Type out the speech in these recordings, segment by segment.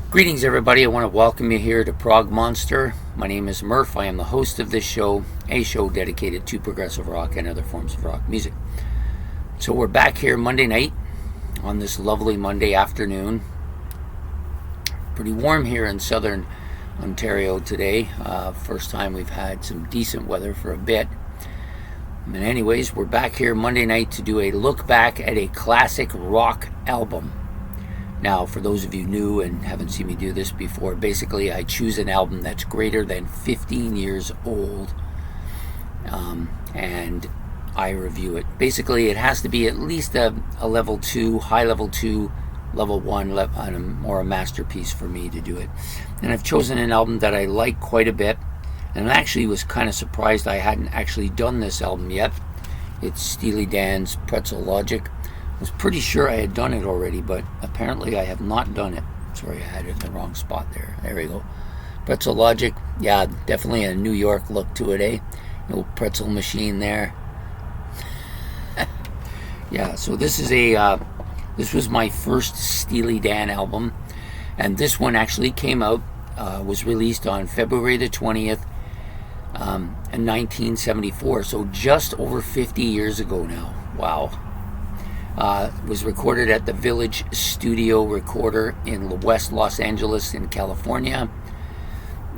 Greetings, everybody. I want to welcome you here to Prog Monster. My name is Murph. I am the host of this show, a show dedicated to progressive rock and other forms of rock music. So we're back here Monday night on this lovely Monday afternoon. Pretty warm here in southern Ontario today. First time we've had some decent weather for a bit. And anyways, we're back here Monday night to do a look back at a classic rock album. Now, for those of you new and haven't seen me do this before, basically I choose an album that's greater than 15 years old, and I review it. Basically, it has to be at least a level 2, high level 2, level 1, or a masterpiece for me to do it. And I've chosen an album that I like quite a bit, and I actually was kind of surprised I hadn't actually done this album yet. It's Steely Dan's Pretzel Logic. I was pretty sure I had done it already, but apparently I have not done it. Sorry, I had it in the wrong spot there. There we go. Pretzel Logic. Yeah, definitely a New York look to it, eh? No pretzel machine there. Yeah, so this was my first Steely Dan album, and this one actually came out, was released on February the 20th, in 1974, so just over 50 years ago now. Wow. It was recorded at the Village Studio Recorder in West Los Angeles in California,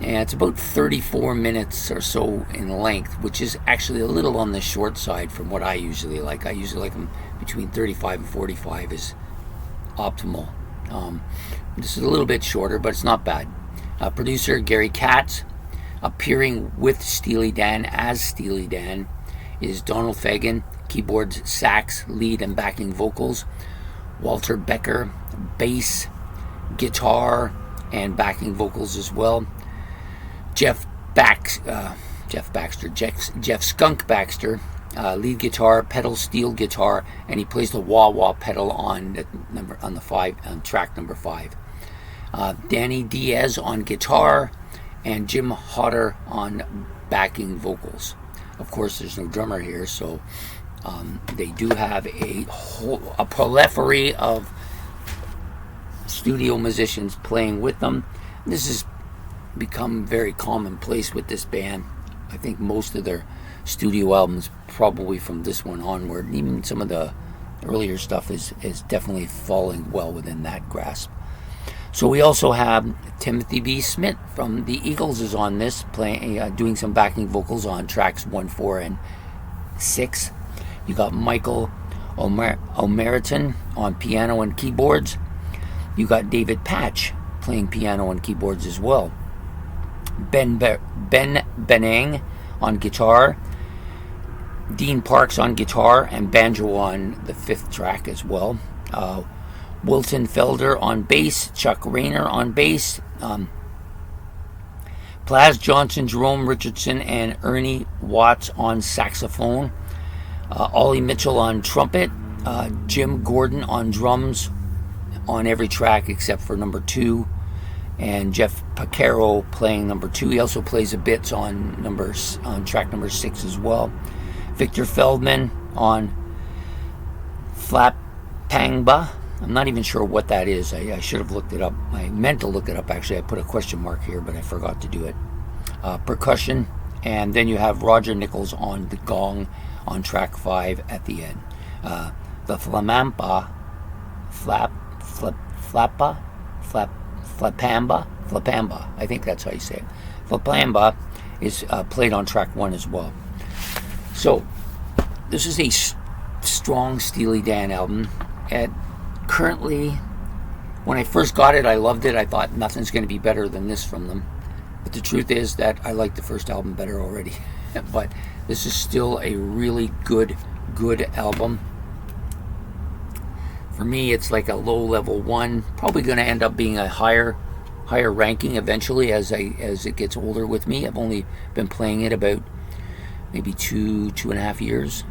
and it's about 34 minutes or so in length, which is actually a little on the short side from what I usually like. I usually like them between 35 and 45 is optimal. This is a little bit shorter, but it's not bad. Producer Gary Katz, appearing with Steely Dan as Steely Dan, is Donald Fagen. Keyboards, sax, lead and backing vocals. Walter Becker, bass, guitar, and backing vocals as well. Jeff Skunk Baxter, lead guitar, pedal steel guitar, and he plays the wah-wah pedal on track number 5. Danny Diaz on guitar, and Jim Hodder on backing vocals. Of course, there's no drummer here, so they do have a plethora of studio musicians playing with them. This has become very commonplace with this band. I think most of their studio albums, probably from this one onward, and even some of the earlier stuff is definitely falling well within that grasp. So we also have Timothy B. Smith from the Eagles is on this, doing some backing vocals on tracks 1, 4, and 6. You got Michael O'Meriton on piano and keyboards. You got David Patch playing piano and keyboards as well. Ben Benang on guitar. Dean Parks on guitar and banjo on the 5th track as well. Wilton Felder on bass. Chuck Rayner on bass. Plaz Johnson, Jerome Richardson, and Ernie Watts on saxophone. Ollie Mitchell on trumpet, Jim Gordon on drums on every track except for number 2, and Jeff Pacaro playing number 2. He also plays the bits on track number 6 as well. Victor Feldman on Flapangba. I'm not even sure what that is. I should have looked it up. I meant to look it up, actually. I put a question mark here, but I forgot to do it. Percussion, and then you have Roger Nichols on the gong on track 5 at the end. The Flapamba, I think that's how you say it. Flapamba is played on track 1 as well. So this is a strong Steely Dan album. Currently, when I first got it, I loved it. I thought nothing's going to be better than this from them. But the truth is that I like the first album better already. But this is still a really good album. For me, it's like a low level 1. Probably going to end up being a higher ranking eventually as it gets older with me. I've only been playing it about maybe 2.5 years,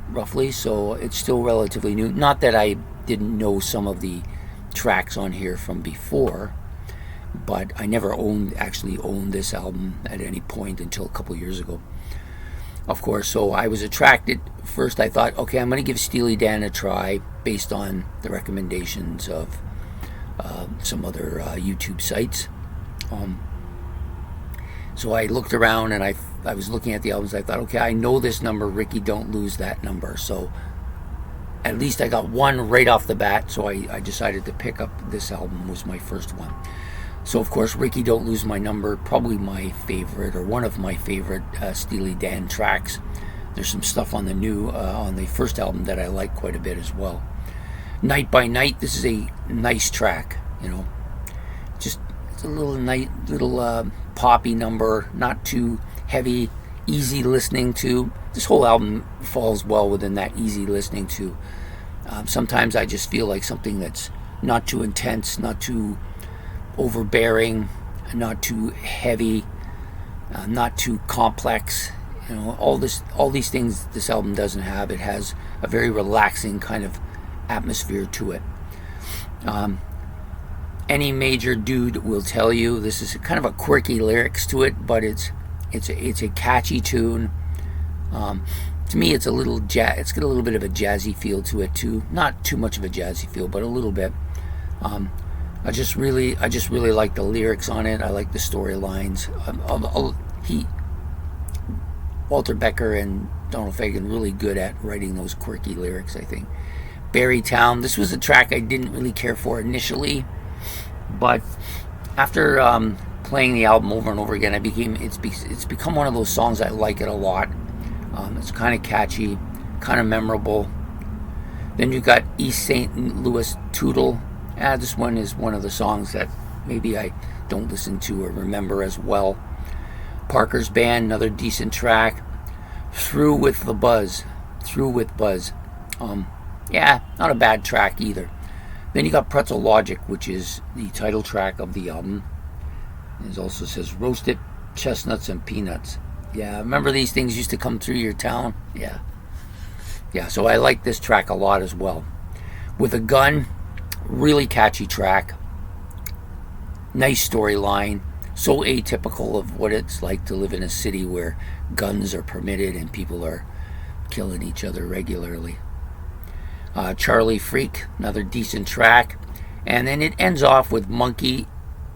roughly. So it's still relatively new. Not that I didn't know some of the tracks on here from before, but I never actually owned this album at any point until a couple years ago. Of course, so I was attracted. First I thought, okay, I'm going to give Steely Dan a try based on the recommendations of some other YouTube sites. So I looked around and I was looking at the albums. I thought, okay, I know this number, Ricky, don't lose that number. So at least I got one right off the bat. So I decided to pick up this album, was my first one. So of course, Ricky, Don't Lose My Number, probably my favorite, or one of my favorite Steely Dan tracks. There's some stuff on the first album that I like quite a bit as well. Night by Night, this is a nice track, just it's a little poppy number, not too heavy, easy listening to. This whole album falls well within that easy listening to. Sometimes I just feel like something that's not too intense, not too overbearing, not too heavy, not too complex. All these things this album doesn't have. It has a very relaxing kind of atmosphere to it. Any major dude will tell you this is kind of a quirky lyrics to it, but it's a catchy tune. To me, it's a little it's got a little bit of a jazzy feel to it too. Not too much of a jazzy feel, but a little bit. I just really like the lyrics on it. I like the storylines. Walter Becker and Donald Fagen really good at writing those quirky lyrics, I think. Berrytown. This was a track I didn't really care for initially, but after playing the album over and over again, it's become one of those songs I like it a lot. It's kind of catchy, kind of memorable. Then you got East St. Louis Toodle. This one is one of the songs that maybe I don't listen to or remember as well. Parker's Band, another decent track. Through with Buzz. Not a bad track either. Then you got Pretzel Logic, which is the title track of the album. It also says roasted chestnuts and peanuts. Yeah, remember these things used to come through your town? Yeah, so I like this track a lot as well. With a Gun, really catchy track. Nice storyline. So atypical of what it's like to live in a city where guns are permitted and people are killing each other regularly. Charlie Freak, another decent track. And then it ends off with Monkey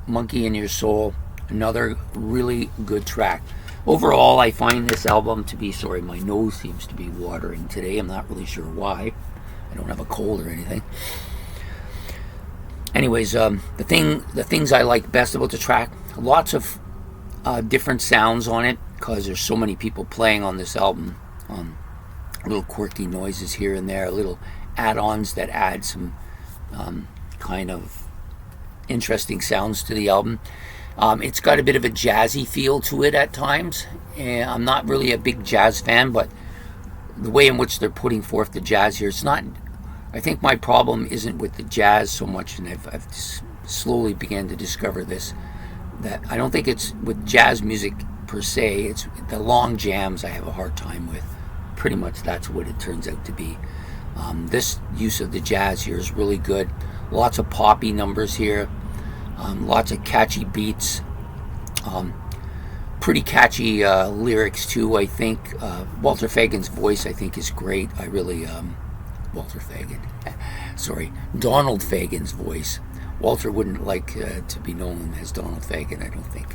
in Your Soul, another really good track. Overall, I find this album to be, sorry, my nose seems to be watering today. I'm not really sure why. I don't have a cold or anything. Anyways, the things I like best about the track, lots of different sounds on it, because there's so many people playing on this album. Little quirky noises here and there, little add-ons that add some kind of interesting sounds to the album. It's got a bit of a jazzy feel to it at times. And I'm not really a big jazz fan, but the way in which they're putting forth the jazz here, it's not. I think my problem isn't with the jazz so much, and I've slowly began to discover this, that I don't think it's with jazz music per se. It's the long jams I have a hard time with. Pretty much that's what it turns out to be. This use of the jazz here is really good. Lots of poppy numbers here. Lots of catchy beats. Pretty catchy lyrics too, I think. Walter Fagen's voice, I think, is great. I really... Walter Fagen. Sorry, Donald Fagen's voice. Walter wouldn't like to be known as Donald Fagen, I don't think.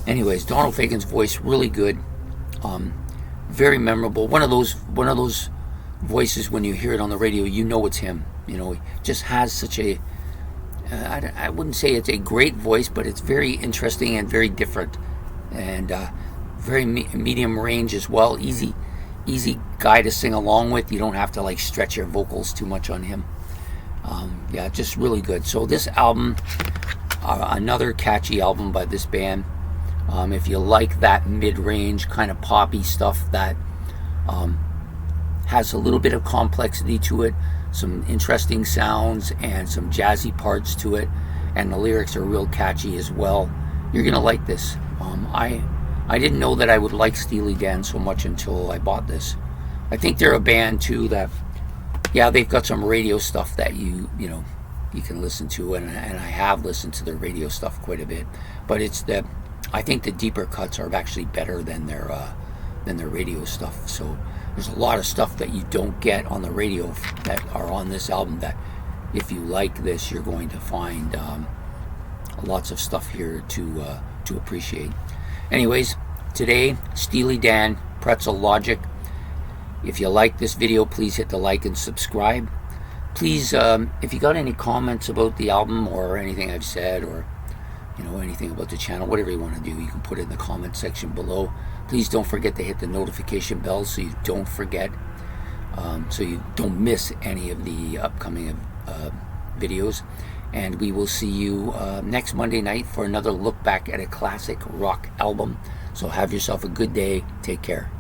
Anyways, Donald Fagen's voice, really good. Very memorable. One of those voices when you hear it on the radio, you know it's him. He just has such a... I wouldn't say it's a great voice, but it's very interesting and very different. And very medium range as well. Easy guy to sing along with. You don't have to stretch your vocals too much on him. Just really good. So this album, another catchy album by this band. If you like that mid-range kind of poppy stuff that has a little bit of complexity to it, some interesting sounds and some jazzy parts to it, and the lyrics are real catchy as well, you're gonna like this. I didn't know that I would like Steely Dan so much until I bought this. I think they're a band too that, they've got some radio stuff that you can listen to, and I have listened to their radio stuff quite a bit. But I think the deeper cuts are actually better than their radio stuff. So there's a lot of stuff that you don't get on the radio that are on this album that if you like this, you're going to find lots of stuff here to appreciate. Anyways, today, Steely Dan, Pretzel Logic. If you like this video, please hit the like and subscribe. Please, if you got any comments about the album or anything I've said, or anything about the channel, whatever you want to do, you can put it in the comment section below. Please don't forget to hit the notification bell so you don't forget, so you don't miss any of the upcoming videos. And we will see you next Monday night for another look back at a classic rock album. So have yourself a good day. Take care.